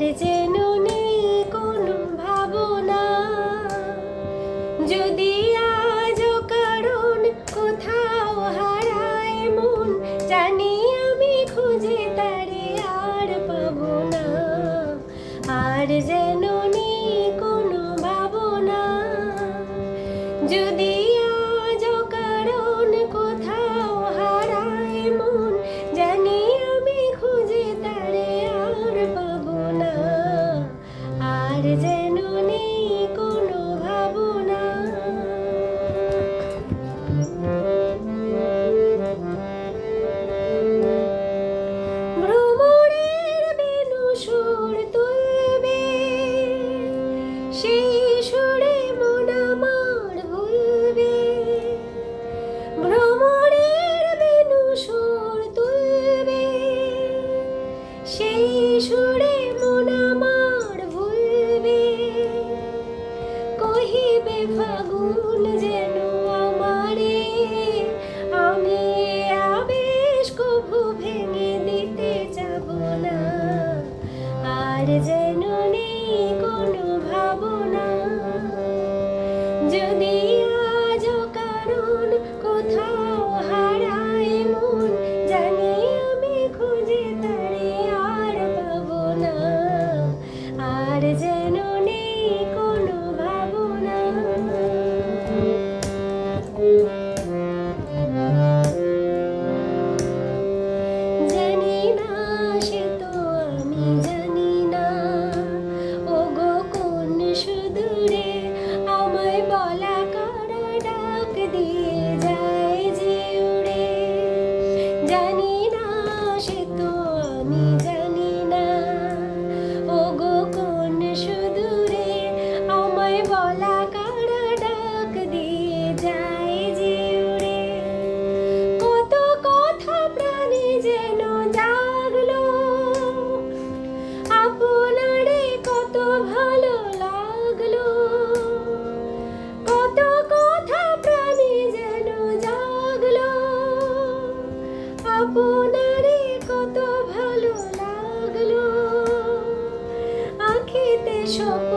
আর যেন নেই কোনো ভাবনা, যদি আজও কারণ কোথাও হারায় মন, জানি আমি খুঁজে তারে আর পাবো না। আর যেন নেই কোনো ভাবনা, যদি আজও কারণ কোথাও হারায় মন, জানি আমি খুঁজে তারে আর পাবো না। আর যেন নেই কোনো ভাবনা। ভ্রমরের বেণু সুর তুলবে, সেই সুরে মন আমার ভুলবে। ভ্রমরের বেণু সুর তুলবে, সেই সুরে মন আমার ভুলবে। কহিবে ফাগুন যেন আমারে, আমি আবেশ কভু ভেঙে দিতে যাব না। আর যেন নেই কোনো ভাবনা, যদি আজও কারণ কোথাও হারায় মন, জানি আমি খুঁজে তারে আর পাবো না। আর যেন নেই কোনো ভাবনা। জানি না, সে তো আমি জানি না, ওগো কোন সুদূরে আমায় বলা কারা ডাক দিয়ে যায় যে উড়ে। জানি না, সে তো আমি জানি না, ওগো কোন সুদূরে আমায় বলা কারা ডাক দিয়ে যায় যে উড়ে। কত কথা প্রাণে যেন জাগলো, আপনারে কত ভালো লাগলো। কত কথা প্রাণে যেন জাগলো, আপনারে কত ভালো লাগলো। আঁখিতে স্বপ্ন